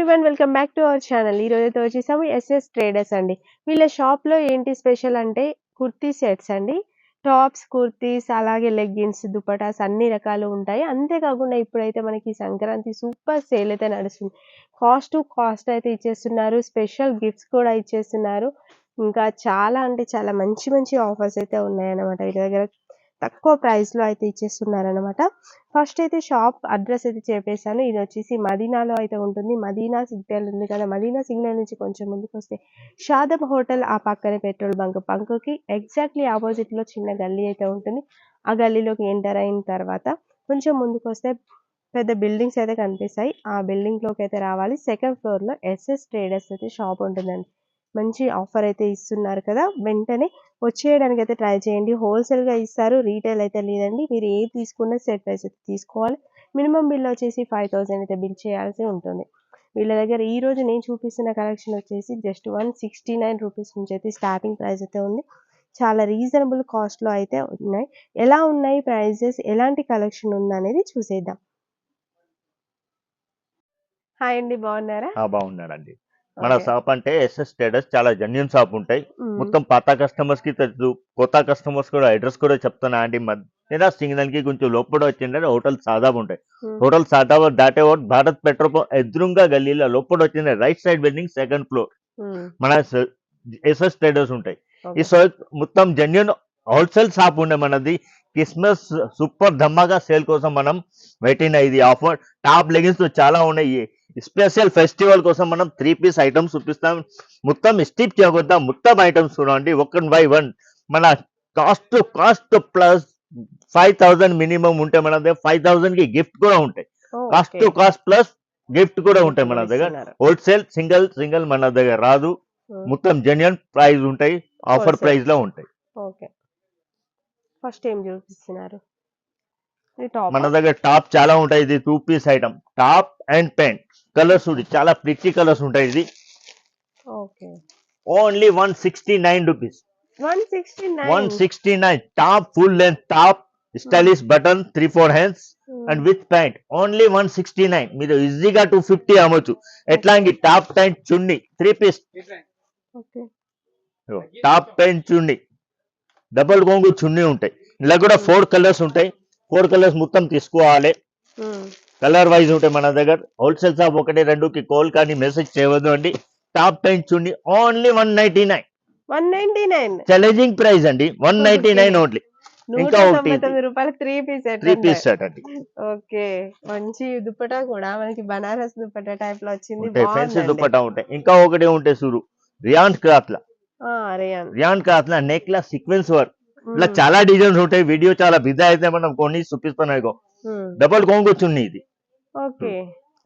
Everyone welcome back to our channel. ఈ రోజైతే వచ్చేసాము ఎస్ఎస్ ట్రేడర్స్ అండి. వీళ్ళ షాప్‌లో ఏంటి స్పెషల్ అంటే కుర్తీ సెట్స్ అండి. టాప్స్, కుర్తీస్ అలాగే లెగ్గిన్స్, దుపటాస్ అన్ని రకాలు ఉంటాయి. అంతే కాకుండా ఇప్పుడైతే మనకి సంక్రాంతి సూపర్ సేల్ అయితే నడుస్తుంది. కాస్ట్ టు కాస్ట్ అయితే ఇచ్చేస్తున్నారు. స్పెషల్ గిఫ్ట్స్ కూడా ఇచ్చేస్తున్నారు. ఇంకా చాలా అంటే చాలా మంచి మంచి ఆఫర్స్ అయితే ఉన్నాయన్నమాట వీళ్ళ దగ్గర. తక్కువ ప్రైస్‌లో అయితే ఇచ్చేస్తున్నారనమాట. ఫస్ట్ అయితే షాప్ అడ్రస్ అయితే చెప్పేసాను. ఇది వచ్చేసి మదీనాలో అయితే ఉంటుంది. మదీనా సిగ్నల్ ఉంది కదా! మదీనా సిగ్నల్ నుంచి కొంచెం ముందుకొస్తే షాదబ్ హోటల్ ఆ పక్కనే పెట్రోల్ బంక్‌కి ఎగ్జాక్ట్‌లీ అపోజిట్‌లో చిన్న గల్లీ అయితే ఉంటుంది. ఆ గల్లీలోకి ఎంటర్ అయిన తర్వాత కొంచెం ముందుకొస్తే పెద్ద బిల్డింగ్స్ అయితే కనిపిస్తాయి. ఆ బిల్డింగ్‌లోకి అయితే రావాలి. సెకండ్ ఫ్లోర్‌లో ఎస్ఎస్ ట్రేడర్స్ అయితే షాప్ ఉంటుందండి. మంచి ఆఫర్ అయితే ఇస్తున్నారు కదా! వెంటనే వచ్చేయడానికి అయితే ట్రై చేయండి. హోల్‌సేల్‌గా ఇస్తారు. రీటైల్ అయితే లేదండి. మీరు ఏది తీసుకున్నా సెట్ వైస్ అయితే తీసుకోవాలి. మినిమమ్ బిల్ వచ్చేసి 5000 అయితే బిల్ చేయాల్సి ఉంటుంది. వీళ్ళ దగ్గర ఈరోజు నేను చూపిస్తున్న కలెక్షన్ వచ్చేసి జస్ట్ రూ. 169 నుంచి అయితే స్టార్టింగ్ ప్రైస్ అయితే ఉంది. చాలా రీజనబుల్ కాస్ట్‌లో అయితే ఉన్నాయి. ఎలా ఉన్నాయి ప్రైజెస్, ఎలాంటి కలెక్షన్ ఉందనేది చూసేద్దాం. హాయ్ అండి. బాగున్నారా? బాగున్నారండి. మన ఓకే. షాప్ అంటే ఎస్ఎస్ ట్రేడర్స్ చాలా జెన్యూన్ షాప్ ఉంటాయి. హ్మ్. మొత్తం పాత కస్టమర్స్ కి తెలుసు, కొత్త కస్టమర్స్ కూడా అడ్రస్ కూడా చెప్తున్నా అండి. మధ్యన సిగ్నల్ కి కొంచెం లోపల వచ్చిందంటే హోటల్ సాదాబ్ ఉంటాయి. హ్మ్. హోటల్ సాదాబ్ దాటే భారత్ పెట్రోల్ పంప్ ఎదురుగా గల్లీలో లోపల వచ్చింది right side building second floor హ్మ్. మన ఎస్ఎస్ ట్రేడర్స్ ఉంటాయి. ఈ ఓకే. షాప్ మొత్తం జెన్యూన్ హోల్సేల్ షాప్ ఉండే మనది. క్రిస్మస్ సూపర్ ధమాగా సేల్ కోసం మనం వెయిటింగ్ ఇది ఆఫర్. టాప్ లెగిన్స్ చాలా ఉన్నాయి. స్పెషల్ ఫెస్టివల్ కోసం మనం 3 పీస్ ఐటమ్స్ చూపిస్తాం. మొత్తం స్టిప్ చేయకుండా మొత్తం ఐటమ్స్ చూడండి. 1 బై 1 మన కాస్ట్ ప్లస్ 5000 మినిమం ఉంటే మన దగ్గర 5000 కి గిఫ్ట్ కూడా ఉంటాయి. Cost okay. To cost plus gift కూడా గిఫ్ట్ ఉంటాయి మన కూడా దగ్గర. ఇస్తున్నారు. హోల్సేల్ సింగిల్ మన దగ్గర రాదు. హ్మ్. మొత్తం జెన్యూన్ ప్రైస్ ఉంటాయి. Offer wholesale. ప్రైస్ లో ఉంటాయి. ఓకే. ఫస్ట్ ఏం చూపిస్తున్నారు? ఇది టాపా? మన దగ్గర టాప్ చాలా ఉంటాయి. ఇది 2 piece item top and pant colours okay. ఉంది. చాలా ప్రిటీ కలర్స్ ఉంటాయి. ఇది okay. Only 169 rupees. 169. 169 top full length top hmm. Stylish button 3-4 hands hmm. And with pant only 169. మీరు ఈజీగా 250 అమ్మొచ్చు. ఓకే. ఎట్లాంటి టాప్ ప్యాంట్ చున్నీ 3 పీస్ ఓకే. టాప్ ప్యాంట్ చున్నీ డబుల్ గోంగు చున్నీ ఉంటాయి. ఇలా కూడా హ్మ్. 4 కలర్స్ ఉంటాయి. 4 కలర్స్ మొత్తం తీసుకోవాలి. హ్మ్. కలర్ వైజ్ ఉంటాయి మన దగ్గర. హోల్సేల్ షాప్ 1-2కి కాల్ కానీ మెసేజ్ చేయవద్దు అండి. టాప్ ప్యాంట్ చున్నీ ఓన్లీ 199. 199. ఛాలెంజింగ్ ప్రైస్ అండి. ఓకే. 199 ఓన్లీ. రూ. ఇంకా ఒకటి ఇది 199 3 పీస్ సెట్ 3 అంటే. పీస్ సెట్ అండి. ఓకే. మంచి దుపట్టా కూడా మనకి బనారస్ దుపట్టా టైప్‌లో వచ్చింది. ఉంటాయి ఫ్యాన్సీ బావుందండి. దుపట్టా ఉంటాయి. ఇంకా ఒకటి ఉంటాయి చూడు రియాన్ క్లాత్ లా. ఆ! రేయాన్. రియాన్ క్లాత్ లా నెక్ లా సీక్వెన్స్ వర్క్. ఇలా హ్మ్. చాలా డిజైన్స్ ఉంటాయి. వీడియో చాలా బిజీ అయితే మనం కొన్ని చూపిస్తున్నాయి. ఇగో హ్మ్. డబుల్ కొంగు చున్నీ ఇది ఓకే.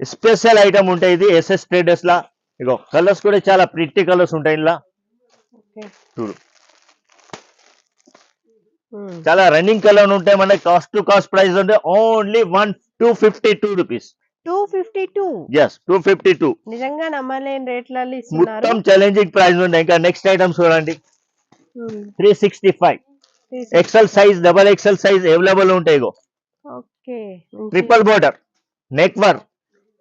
స్పెషల్ ఐటమ్ ఉంటాయి. ఇది ఎస్ఎస్ ట్రేడర్స్ లా. ఇగో కలర్స్ కూడా చాలా ప్రిటీ కలర్స్ ఉంటాయి. ఇలా ఓకే. చూడు హ్మ్. చాలా రన్నింగ్ కలర్ ఉంటాయి. మన కాస్ట్ టు కాస్ట్ ప్రైస్ అంటే ఓన్లీ 252 రూపీస్. 252. ఎస్ 252. నిజంగా నమ్మలేని రేట్లలో ఇస్తున్నారు. మొత్తం ఛాలెంజింగ్ ప్రైస్ ఉంటాయి. ఇంకా నెక్స్ట్ ఐటమ్ చూడండి హ్మ్. 365 XL 365. Size double XL size available ఉంటాయి. ఇగో ఓకే. మంచి triple border neck work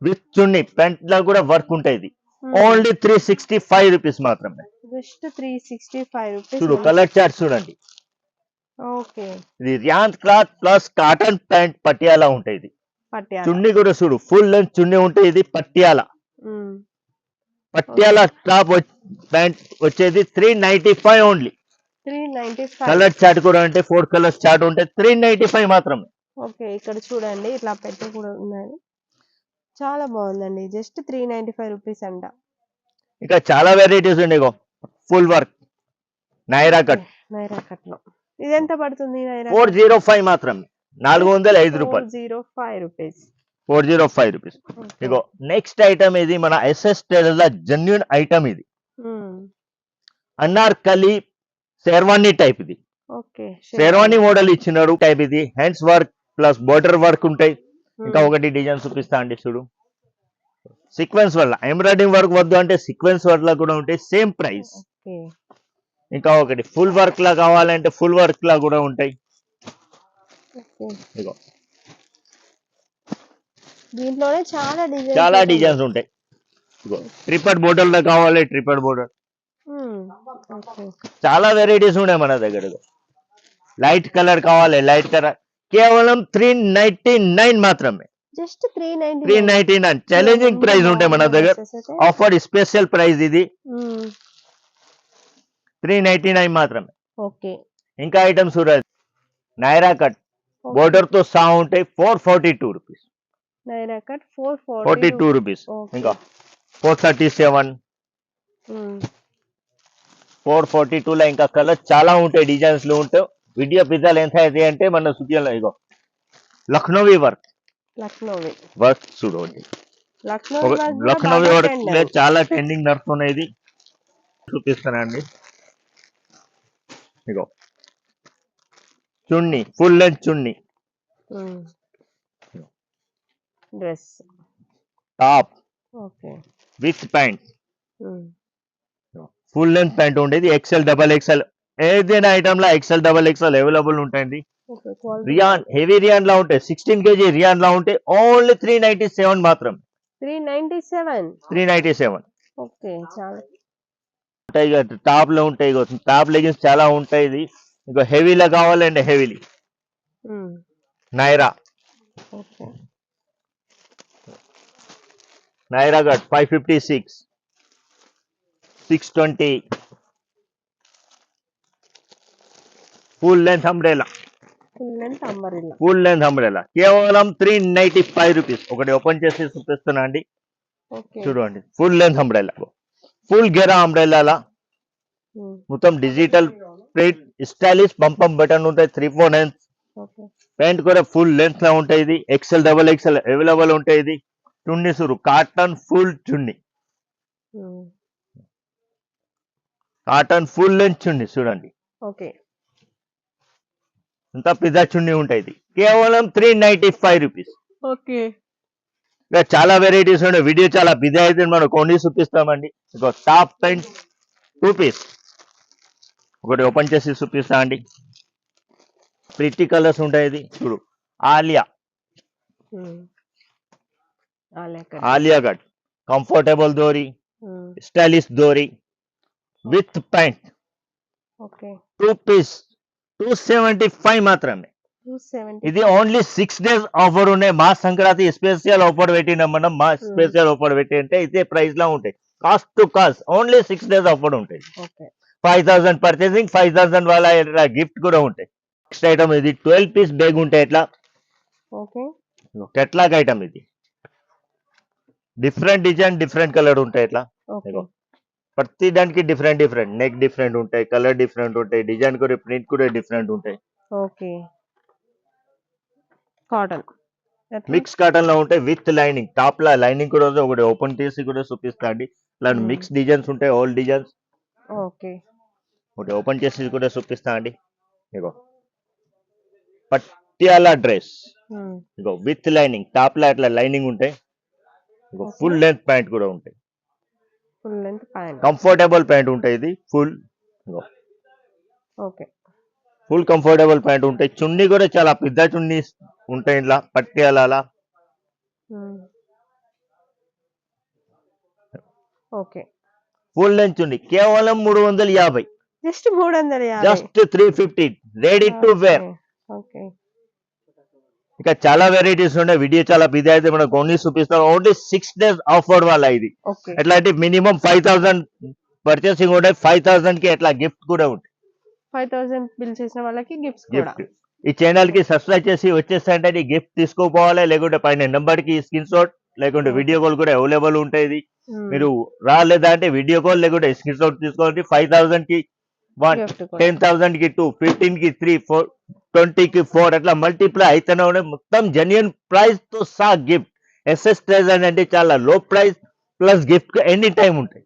with chunni pant లా కూడా వర్క్ ఉంటాయి. ఇది హ్మ్. ఓన్లీ 365 రూపీస్ మాత్రమే. జస్ట్ 365 రూపీస్ చూడు మంచి కలర్ చార్ట్ చూడండి. ఓకే. ఇది rayon cloth plus cotton pant Patiala ఉంటాయి. ఇది పటియాలా. చున్నీ కూడా చూడు ఫుల్ లెంత్ చున్నీ ఉంటాయి. ఇది పటియాలా హ్మ్. ఓకే. పటియాలా టాప్ ప్యాంట్ వచ్చేది 395 ఓన్లీ. 395. కలర్ చార్ట్ కూడా అంటే 4 కలర్స్ చార్ట్ ఉంటాయి. 395 మాత్రమే. ఓకే. ఇక్కడ చూడండి ఇట్లా పెట్టి కూడా ఉన్నాయి. చాలా బాగుందండి. జస్ట్ 395 రూపీస్ అంట. ఇంకా చాలా వెరైటీస్ ఉన్నాయి. ఇగో full work Naira okay. Cut Naira కట్‌లో. ఇదెంత పడుతుంది నైరా కట్? 405 మాత్రమే. జస్ట్ 405 రూపాయలు. 405 రూపీస్. 405 రూపీస్. ఓకే. ఇగో నెక్స్ట్ ఐటమ్ ఇది మన ఎస్ఎస్ టైలర్ల జెన్యూన్ ఐటమ్. ఇది హ్మ్. అన్నార్కలి శేర్వాణి టైప్. ఇది ఓకే. శేర్వాణి షేర్వానీ. మోడల్ ఇచ్చినాడు టైప్. ఇది hands work plus border work ఉంటాయి. ఇంకా హ్మ్. ఒకటి డిజైన్ చూపిస్తా అండి చూడు సీక్వెన్స్ వల్ల ఎంబ్రాయిడింగ్ వర్క్ వద్దు అంటే సీక్వెన్స్ వర్క్ లా కూడా ఉంటాయి. Same price. ఓకే. ఇంకా ఒకటి ఫుల్ వర్క్ లా కావాలంటే ఫుల్ వర్క్ లా కూడా ఉంటాయి. ఓకే. ఇగో దీంట్లోనే చాలా డిజైన్స్ చాలా అయితే ఉన్నాయి. డిజైన్స్ ఉంటాయి. ట్రిపర్ బోర్డర్ లో కావాలి, ట్రిపర్ బోర్డర్ ఓకే. చాలా వెరైటీస్ ఉన్నాయి మన దగ్గర. లైట్ కలర్ కావాలి, లైట్ కలర్ కేవలం 399 మాత్రమే. జస్ట్ 399. 399 ఛాలెంజింగ్ ప్రైస్ ఉంటాయి మన దగ్గర. ఆఫర్ స్పెషల్ ప్రైస్ ఇది, 399 మాత్రమే. ఓకే. ఇంకా ఐటమ్స్ చూడాలి. నైరా కట్ బోర్డర్ తో సహా ఉంటాయి, 442 రూపీస్. Naira cut 442 42 rupees. ఇంకా 437, 442 లో ఇంకా కలర్ చాలా ఉంటాయి, డిజైన్స్ లో ఉంటాయి. వీడియో పిజ్జాలు ఎంత అయితే అంటే మన సుఖియలో ఇగో లక్నోవి వర్క్ చూడండి. లక్నోవి వర్క్ చాలా ట్రెండింగ్ నడుస్తున్నాయి. ఇది చూపిస్తానండి. ఇగో chunni, full length chunni, dress top okay with pant, full length pant ఉండేది. ఎక్సెల్, డబల్ ఎక్సెల్ ఏదైనా ఐటమ్ లా ఎక్సెల్, డబల్ ఎక్సెల్ అవైలబుల్ ఉంటాయండి. రియాన్, హెవీ రియాన్ లా ఉంటాయి, 16 kg రియాన్ లా ఉంటాయి. ఓన్లీ 397 మాత్రం. 397 ఓకే. చాలా ఉంటాయి. టాప్ లో ఉంటాయి, టాప్ లెగిన్స్ చాలా ఉంటాయి. ఇది ఇంకో హెవీలా కావాలండి, heavily Naira, okay. Naira cut 556, 620 full length umbrella, కేవలం 395 రూపీస్. ఒకటి ఓపెన్ చేసి చూపిస్తున్నా అండి. చూడండి, full length umbrella, full Gera umbrella, మొత్తం డిజిటల్ ప్రింట్, స్టైలిష్ పంపం బటన్ ఉంటాయి, 349. ప్యాంట్ కూడా ఫుల్ లెంత్ లో ఉంటాయి. ఇది ఎక్సెల్, డబల్ ఎక్సెల్ అవైలబుల్ ఉంటాయి. ఇది చున్నీ సురు కాటన్ ఫుల్ చున్నీ, కాటన్ ఫుల్ లెంత్ చున్నీ చూడండి. ఓకే. ఇంత పిజ్జా చున్నీ ఉంటాయి. ఇది కేవలం 395 రూపీస్. ఓకే. ఇంకా చాలా వెరైటీస్ ఉన్నాయి. వీడియో చాలా బిజీ అయితే మనం కొన్ని చూపిస్తామండి. ఇంకో టాప్ ప్యాంట్ 2 పీస్ ఒకటి ఓపెన్ చేసి చూపిస్తా అండి. ప్రిటీ కలర్స్ ఉంటాయి. ఇది చూడు, Alia Alia cut, comfortable dori, stylish dori with pant, 2 piece 275 మాత్రమే. ఇది ఓన్లీ 6 days ఆఫర్ ఉన్నాయి. మా సంక్రాంతి స్పెషల్ ఆఫర్ పెట్టినాం మనం. మా స్పెషల్ ఆఫర్ పెట్టి అంటే ఇదే ప్రైస్ లో ఉంటాయి. Cost to cost only 6 days offer ఉంటాయి. 5000 పర్చేసింగ్, 5000 వాళ్ళ ఇట్లా గిఫ్ట్ కూడా ఉంటాయి. నెక్స్ట్ ఐటమ్ ఇది 12 పీస్ బ్యాగ్ ఉంటాయి. ఎట్లా కెట్లాగ్ ఐటమ్, ఇది డిఫరెంట్ డిజైన్, డిఫరెంట్ కలర్ ఉంటాయి. ఎట్లా ప్రతి దానికి డిఫరెంట్ నెక్ డిఫరెంట్ ఉంటాయి, కలర్ డిఫరెంట్ ఉంటాయి, డిజైన్ కూడా ప్రింట్ కూడా డిఫరెంట్ ఉంటాయి. ఓకే. కాటన్ మిక్స్ కాటన్ లో ఉంటాయి విత్ లైనింగ్. టాప్ లా లైనింగ్ కూడా ఒకటి ఓపెన్ చేసి కూడా చూపిస్తా అండి. ఇలా మిక్స్ డిజైన్స్ ఉంటాయి, ఆల్ డిజైన్స్. ఓకే. ఒకటి ఓపెన్ చేసి కూడా చూపిస్తా అండి. ఇగో పట్యాలా డ్రెస్, ఇగో విత్ లైనింగ్. టాప్ లా అట్లా లైనింగ్ ఉంటాయి. ఇగో ఫుల్ లెంత్ ప్యాంట్ కూడా ఉంటాయి, కంఫర్టబుల్ ప్యాంట్ ఉంటాయి. ఇది ఫుల్ ఫుల్ కంఫర్టబుల్ ప్యాంట్ ఉంటాయి. చున్నీ కూడా చాలా పెద్ద చున్నీ ఉంటాయి. ఇలా పట్యాల ఫుల్ లెంత్ చున్నీ కేవలం 350, జస్ట్ 350, రెడీ టు వేర్. ఇంకా చాలా వెరైటీస్ ఉన్నాయి. వీడియో చాలా బిజీ అయితే మనం కొన్ని చూపిస్తాం. ఓన్లీ 6 days ఆఫర్ వాళ్ళ. ఇది ఎట్లా అంటే మినిమం 5000 పర్చేసింగ్ ఉంటాయి. 5000 కి ఎట్లా గిఫ్ట్ కూడా ఉంటాయి. 5000 బిల్ చేసిన వాళ్ళకి గిఫ్ట్. ఈ ఛానల్ కి సబ్స్క్రైబ్ చేసి వచ్చేస్తే గిఫ్ట్ తీసుకోపోవాలి. లేకుంటే పైన నెంబర్ కి స్క్రీన్ షాట్ లేకుంటే వీడియో కాల్ కూడా అవైలబుల్ ఉంటాయి. మీరు రాలేదా అంటే వీడియో కాల్ లేకుంటే స్క్రీన్ షాట్ తీసుకోవాలి. 5000 కి 1, 10,000 కి 2, 15 కి 3, 4, 20 కి 4 అట్లా మల్టిప్లై అయితేనే ఉన్నాయి. మొత్తం జెన్యూన్ ప్రైస్ తో సహా గిఫ్ట్. ఎస్ఎస్ ట్రేజర్ అంటే చాలా లో price plus gift any time ఉంటాయి.